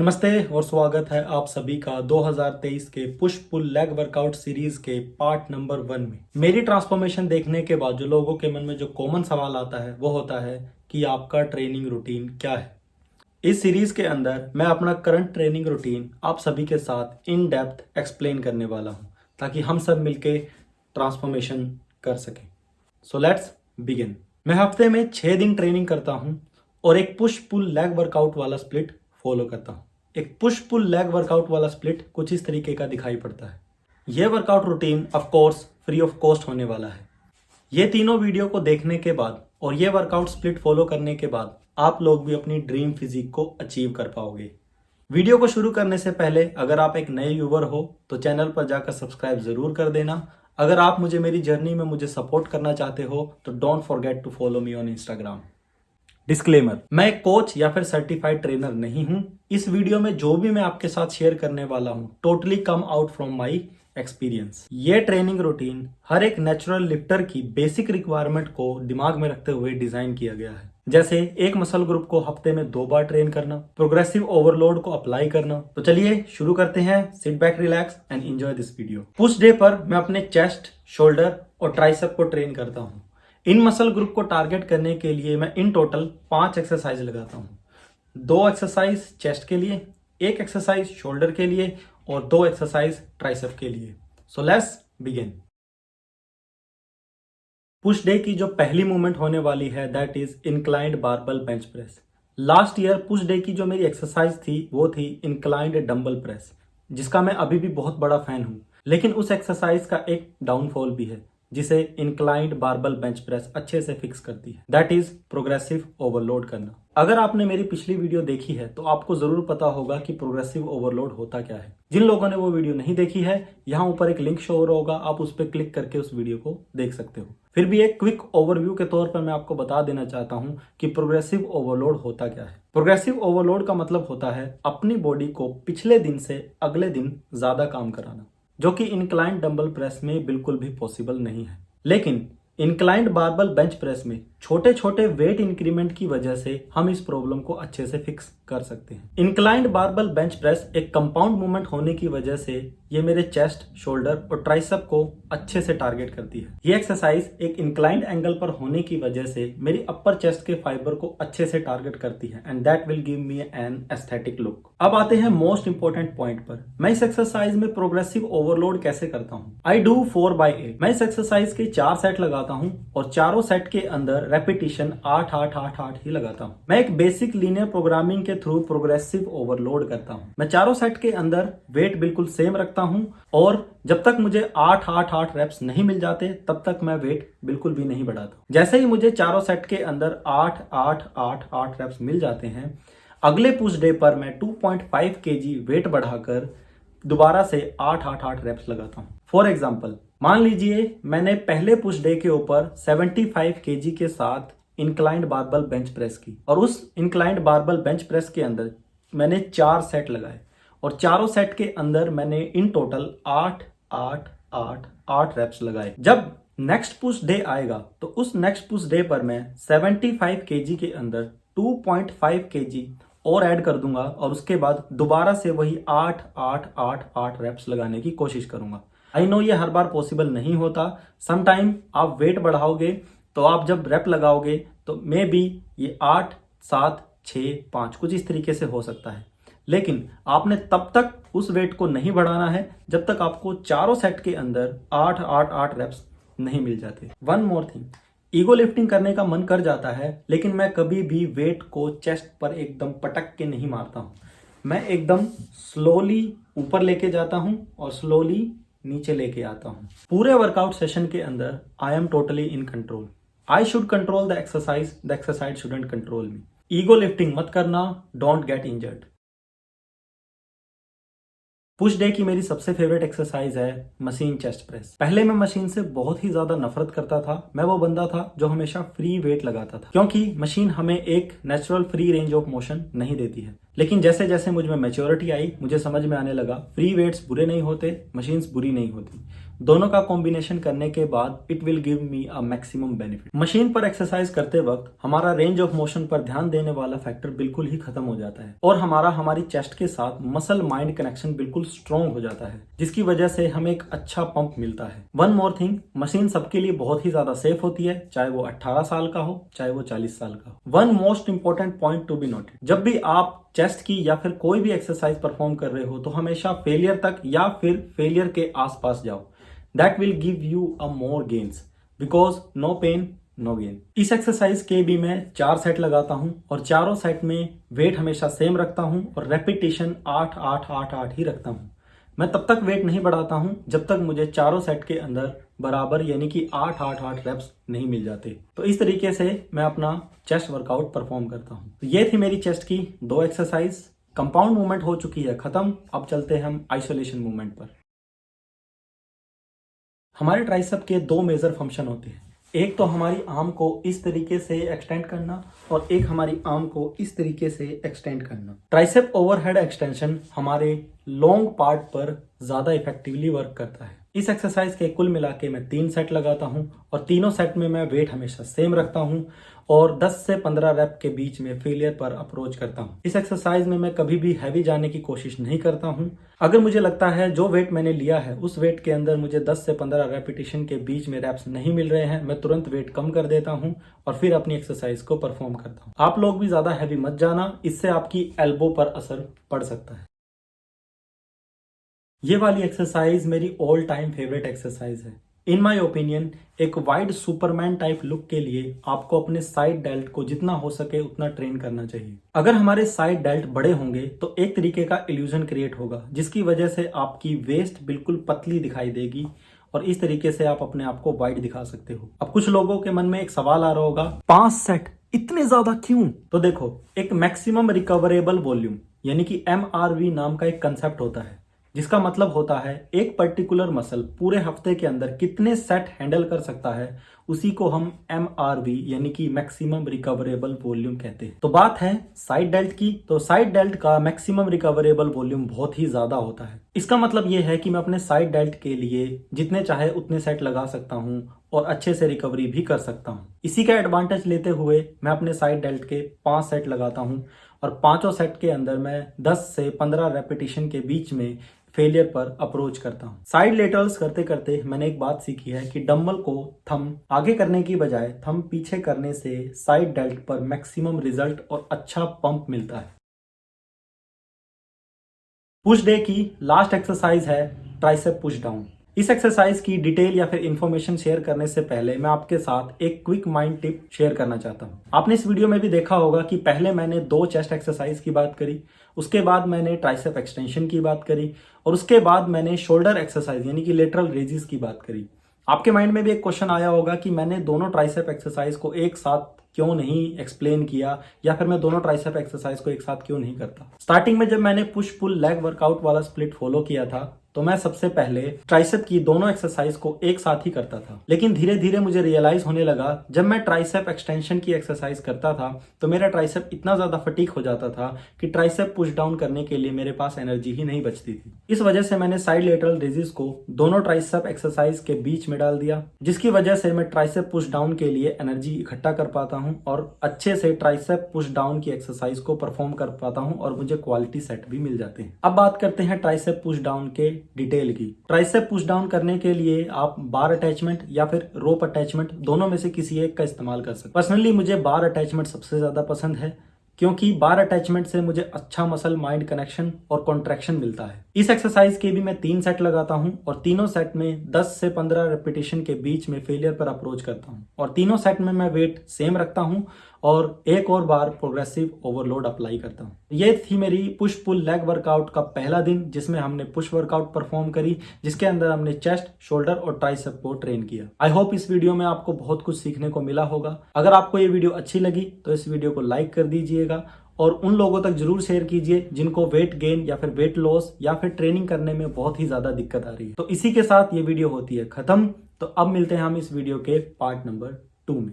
नमस्ते और स्वागत है आप सभी का 2023 के push pull leg workout series के पार्ट नंबर 1 में। मेरी ट्रांसफॉर्मेशन देखने के बाद जो लोगों के मन में जो कॉमन सवाल आता है वो होता है कि आपका ट्रेनिंग रूटीन क्या है। इस सीरीज के अंदर मैं अपना करंट ट्रेनिंग रूटीन आप सभी के साथ इन डेप्थ एक्सप्लेन करने वाला हूं ताकि हम सब मिलके ट्रांसफॉर्मेशन कर सकें। So let's begin. मैं हफ्ते में 6 दिन ट्रेनिंग करता हूं और एक पुश पुल लेग वर्कआउट वाला स्प्लिट फॉलो करता हूं। एक पुश पुल लेग वर्कआउट वाला स्प्लिट कुछ इस तरीके का दिखाई पड़ता है। यह workout routine of course free of cost होने वाला है। ये तीनों वीडियो को देखने के बाद और ये वर्कआउट स्प्लिट फॉलो करने के बाद आप लोग भी अपनी ड्रीम फिजिक को अचीव कर पाओगे। वीडियो को शुरू करने से पहले अगर आप एक नए व्यूवर हो तो चैनल पर जाकर सब्सक्राइब जरूर कर देना। अगर आप मुझे मेरी जर्नी में मुझे सपोर्ट करना चाहते हो तो don't forget to follow me on Instagram. Disclaimer, मैं एक कोच या फिर सर्टिफाइड ट्रेनर नहीं हूं। इस वीडियो में जो भी मैं आपके साथ शेयर करने वाला हूं totally come out from my experience. ये ट्रेनिंग रूटीन हर एक नेचुरल लिफ्टर की बेसिक रिक्वायरमेंट को दिमाग में रखते हुए डिजाइन किया गया है। जैसे एक मसल ग्रुप को हफ्ते में 2 बार ट्रेन करना, प्रोग्रेसिव ओवरलोड को अप्लाई करना। तो चलिए शुरू करते हैं। Sit back, relax and enjoy this video. Push day पर मैं अपने चेस्ट, शोल्डर और ट्राइसेप को ट्रेन करता हूँ। इन मसल ग्रुप को टारगेट करने के लिए मैं इन टोटल 5 एक्सरसाइज लगाता हूँ। 2 एक्सरसाइज चेस्ट के लिए, 1 एक्सरसाइज शोल्डर के लिए और 2 एक्सरसाइज ट्राइसेप के लिए। So let's begin. Push day की जो पहली मूवमेंट होने वाली है that is inclined barbell bench press. Last year push day की जो मेरी एक्सरसाइज थी वो थी इंक्लाइंड डंबल प्रेस, जिसका मैं अभी भी बहुत बड़ा फैन हूं। लेकिन उस एक्सरसाइज का एक डाउनफॉल भी है जिसे इंक्लाइंड बारबल बेंच प्रेस अच्छे से फिक्स करती है, दैट इज प्रोग्रेसिव ओवरलोड करना। अगर आपने मेरी पिछली वीडियो देखी है तो आपको जरूर पता होगा कि प्रोग्रेसिव ओवरलोड होता क्या है। जिन लोगों ने वो वीडियो नहीं देखी है, यहाँ ऊपर एक लिंक शो हो रहा होगा, आप उस पर क्लिक करके उस वीडियो को देख सकते हो। फिर भी एक क्विक ओवरव्यू के तौर पर मैं आपको बता देना चाहता हूँ कि प्रोग्रेसिव ओवरलोड होता क्या है। प्रोग्रेसिव ओवरलोड का मतलब होता है अपनी बॉडी को पिछले दिन से अगले दिन ज्यादा काम कराना, जो कि इंक्लाइंड डंबल प्रेस में बिल्कुल भी पॉसिबल नहीं है। लेकिन इंक्लाइंड बारबल बेंच प्रेस में छोटे छोटे वेट इंक्रीमेंट की वजह से हम इस प्रॉब्लम को अच्छे से फिक्स कर सकते हैं। इंक्लाइंड बारबल बेंच प्रेस एक कंपाउंड मूवमेंट होने की वजह से ये मेरे चेस्ट, शोल्डर और ट्राइसेप को अच्छे से टारगेट करती है। ये एक्सरसाइज एक इंक्लाइंड एंगल पर होने की वजह से मेरी अपर चेस्ट के फाइबर को अच्छे से टारगेट करती है and that will give me an aesthetic look. अब आते हैं मोस्ट इंपोर्टेंट पॉइंट पर। मैं इस एक्सरसाइज में प्रोग्रेसिव ओवरलोड कैसे करता हूँ। I do 4/8। मैं इस एक्सरसाइज के 4 सेट लगाता हूं और चारों सेट के अंदर रेपिटेशन 8-8-8-8 ही लगाता हूं। मैं एक बेसिक लीनियर प्रोग्रामिंग के थ्रू प्रोग्रेसिव ओवरलोड करता हूं। मैं चारों सेट के अंदर वेट बिल्कुल सेम रखता हूं और जब तक मुझे 8-8-8 रेप्स नहीं मिल जाते तब तक मैं वेट बिल्कुल भी नहीं बढ़ाता। जैसे ही मुझे चारों सेट के अंदर 8-8-8-8 रेप्स मिल जाते हैं, अगले पुश डे पर मैं 2.5 kg वेट बढ़ाकर दोबारा से 8-8-8 रेप्स लगाता हूं। फॉर एग्जाम्पल, मान लीजिए मैंने पहले पुश डे के ऊपर 75 kg के साथ इंक्लाइंड बारबल बेंच प्रेस की और उस इंक्लाइंड बारबल बेंच प्रेस के अंदर मैंने 4 सेट लगाए और चारों सेट के अंदर मैंने इन टोटल 8-8-8-8 रेप्स लगाए। जब नेक्स्ट पुश डे आएगा तो उस नेक्स्ट पुश डे पर मैं 75 kg के अंदर 2.5 kg और ऐड कर दूंगा और उसके बाद दोबारा से वही 8-8-8-8 रेप्स लगाने की कोशिश करूंगा। आई नो ये हर बार पॉसिबल नहीं होता। सम टाइम आप वेट बढ़ाओगे तो आप जब रेप लगाओगे तो मे बी ये 8-7-6-5 कुछ इस तरीके से हो सकता है। लेकिन आपने तब तक उस वेट को नहीं बढ़ाना है जब तक आपको चारों सेट के अंदर 8-8-8 रेप्स नहीं मिल जाते। One more thing, ego lifting करने का मन कर जाता है लेकिन मैं कभी भी वेट को चेस्ट पर एकदम पटक के नहीं मारता हूं। मैं एकदम स्लोली ऊपर लेके जाता हूं और स्लोली नीचे लेके आता हूं। पूरे वर्कआउट सेशन के अंदर I am totally in control. I should control the exercise shouldn't control me. Ego lifting मत करना, don't get injured. Push day की मेरी सबसे फेवरेट एक्सरसाइज है मशीन चेस्ट प्रेस। पहले मैं मशीन से बहुत ही ज्यादा नफरत करता था। मैं वो बंदा था जो हमेशा फ्री वेट लगाता था क्योंकि मशीन हमें एक natural free range of motion नहीं देती है। लेकिन जैसे जैसे मुझ में मैच्योरिटी आई, मुझे समझ में आने लगा फ्री वेट्स बुरे नहीं होते, मशीन्स बुरी नहीं होती। दोनों का कॉम्बिनेशन करने के बाद it will give me a maximum benefit. Machine पर एक्सरसाइज करते वक्त हमारा रेंज ऑफ मोशन पर ध्यान देने वाला फैक्टर बिल्कुल ही खत्म हो जाता है और हमारी चेस्ट के साथ मसल माइंड कनेक्शन बिल्कुल स्ट्रॉन्ग हो जाता है, जिसकी वजह से हमें एक अच्छा पंप मिलता है। वन मोर थिंग, मशीन सबके लिए बहुत ही ज्यादा सेफ होती है, चाहे वो 18 साल का हो चाहे वो 40 साल का हो। One most important point to be noted, जब भी आप चेस्ट की या फिर कोई भी एक्सरसाइज परफॉर्म कर रहे हो तो हमेशा फेलियर तक या फिर फेलियर के आसपास जाओ। That will give you a more gains because no pain no gain. इस एक्सरसाइज के भी मैं 4 सेट लगाता हूं और चारों सेट में वेट हमेशा सेम रखता हूं और रेपिटेशन 8 8 8 8 ही रखता हूं। मैं तब तक वेट नहीं बढ़ाता हूं जब तक मुझे चारों सेट के अंदर बराबर यानी कि 8 8 8 रेप्स नहीं मिल जाते। तो इस तरीके से मैं अपना चेस्ट वर्कआउट परफॉर्म करता हूं। तो ये थी मेरी चेस्ट की 2 एक्सरसाइज। कंपाउंड मूवमेंट हो चुकी है खत्म, अब चलते हैं हम आइसोलेशन मूवमेंट पर। हमारे ट्राइसेप के 2 मेजर फंक्शन होते हैं, एक तो हमारी आर्म को इस तरीके से एक्सटेंड करना और एक हमारी आर्म को इस तरीके से एक्सटेंड करना। ट्राइसेप ओवरहेड एक्सटेंशन हमारे लॉन्ग पार्ट पर ज्यादा इफेक्टिवली वर्क करता है। इस एक्सरसाइज के कुल मिला के मैं 3 सेट लगाता हूं और तीनों सेट में मैं वेट हमेशा सेम रखता हूं और 10 से 15 रेप के बीच में फेलियर पर अप्रोच करता हूं। इस एक्सरसाइज में मैं कभी भी हैवी जाने की कोशिश नहीं करता हूं। अगर मुझे लगता है जो वेट मैंने लिया है उस वेट के अंदर मुझे 10 से 15 रेपिटेशन के बीच में रेप्स नहीं मिल रहे हैं, मैं तुरंत वेट कम कर देता हूं और फिर अपनी एक्सरसाइज को परफॉर्म करता हूं। आप लोग भी ज्यादा हैवी मत जाना, इससे आपकी एल्बो पर असर पड़ सकता है। ये वाली एक्सरसाइज मेरी ऑल टाइम फेवरेट एक्सरसाइज है। इन माई ओपिनियन एक वाइड सुपरमैन टाइप लुक के लिए आपको अपने साइड डेल्ट को जितना हो सके उतना ट्रेन करना चाहिए। अगर हमारे साइड डेल्ट बड़े होंगे तो एक तरीके का इल्यूजन क्रिएट होगा जिसकी वजह से आपकी वेस्ट बिल्कुल पतली दिखाई देगी और इस तरीके से आप अपने आप को वाइड दिखा सकते हो। अब कुछ लोगों के मन में एक सवाल आ रहा होगा, 5 सेट इतने ज्यादा क्यों? तो देखो, एक मैक्सिमम रिकवरेबल वॉल्यूम यानी कि MRV नाम का एक कंसेप्ट होता है, जिसका मतलब होता है एक पर्टिकुलर मसल पूरे हफ्ते के अंदर कितने सेट हैंडल कर सकता है, उसी को हम MRV यानी कि मैक्सिमम रिकवरेबल वॉल्यूम कहते हैं। तो बात है साइड डेल्ट की, तो साइड डेल्ट का मैक्सिमम रिकवरेबल वॉल्यूम बहुत ही ज्यादा होता है। इसका मतलब ये है कि मैं अपने साइड डेल्ट के लिए जितने चाहे उतने सेट लगा सकता हूँ और अच्छे से रिकवरी भी कर सकता हूँ। इसी का एडवांटेज लेते हुए मैं अपने साइड डेल्ट के 5 सेट लगाता हूँ और पांचों सेट के अंदर मैं 10 से 15 रेपिटेशन के बीच में फेलियर पर अप्रोच करता हूं। साइड लेटरल्स करते करते मैंने एक बात सीखी है कि डंबल को थंब आगे करने की बजाय थंब पीछे करने से साइड डेल्ट पर मैक्सिमम रिजल्ट और अच्छा पंप मिलता है। पुश डे की लास्ट एक्सरसाइज है ट्राइसेप पुश डाउन। इस एक्सरसाइज की डिटेल या फिर इंफॉर्मेशन शेयर करने से पहले मैं आपके साथ एक क्विक माइंड टिप शेयर करना चाहता हूं। आपने इस वीडियो में भी देखा होगा कि पहले मैंने 2 चेस्ट एक्सरसाइज की बात करी, उसके बाद मैंने ट्राइसेप एक्सटेंशन की बात करी और उसके बाद मैंने शोल्डर एक्सरसाइज यानी कि लेटरल रेजिस की बात करी। आपके माइंड में भी एक क्वेश्चन आया होगा कि मैंने दोनों ट्राइसेप एक्सरसाइज को एक साथ क्यों नहीं एक्सप्लेन किया या फिर मैं दोनों ट्राइसेप एक्सरसाइज को एक साथ क्यों नहीं करता। स्टार्टिंग में जब मैंने पुश पुल लेग वर्कआउट वाला स्प्लिट फॉलो किया था तो मैं सबसे पहले ट्राइसेप की दोनों एक्सरसाइज को एक साथ ही करता था, लेकिन धीरे धीरे मुझे रियलाइज होने लगा जब मैं ट्राइसेप एक्सटेंशन की एक्सरसाइज करता था तो मेरा ट्राइसेप इतना ज्यादा फटीक हो जाता था कि ट्राइसेप पुश डाउन करने के लिए मेरे पास एनर्जी ही नहीं बचती थी। इस वजह से मैंने साइड लेटरल रेजिस को दोनों ट्राइसेप एक्सरसाइज के बीच में डाल दिया, जिसकी वजह से मैं ट्राइसेप पुश डाउन के लिए एनर्जी इकट्ठा कर पाता हूं और अच्छे से ट्राइसेप पुश डाउन की एक्सरसाइज को परफॉर्म कर पाता हूं और मुझे क्वालिटी सेट भी मिल जाते हैं। अब बात करते हैं ट्राइसेप पुश डाउन के डिटेल की। ट्राइसेप पुश डाउन करने के लिए आप बार अटैचमेंट या फिर रोप अटैचमेंट दोनों में से किसी एक का इस्तेमाल कर सकते। पर्सनली मुझे बार अटैचमेंट सबसे ज्यादा पसंद है क्योंकि बार अटैचमेंट से मुझे अच्छा मसल माइंड कनेक्शन और कॉन्ट्रैक्शन मिलता है। इस एक्सरसाइज के भी मैं 3 सेट लगाता हूं और तीनों सेट में 10 से 15 रेपिटेशन के बीच में फेलियर पर अप्रोच करता हूं और तीनों सेट में मैं वेट सेम रखता हूं और एक और बार प्रोग्रेसिव ओवरलोड अप्लाई करता हूं। ये थी मेरी पुश पुल लेग वर्कआउट का पहला दिन जिसमें हमने पुश वर्कआउट परफॉर्म करी, जिसके अंदर हमने चेस्ट, शोल्डर और ट्राइसेप को ट्रेन किया। आई होप इस वीडियो में आपको बहुत कुछ सीखने को मिला होगा। अगर आपको ये वीडियो अच्छी लगी तो इस वीडियो को लाइक कर दीजिएगा और उन लोगों तक जरूर शेयर कीजिए जिनको वेट गेन या फिर वेट लॉस या फिर ट्रेनिंग करने में बहुत ही ज्यादा दिक्कत आ रही है। तो इसी के साथ ये वीडियो होती है खत्म। तो अब मिलते हैं हम इस वीडियो के पार्ट नंबर 2 में।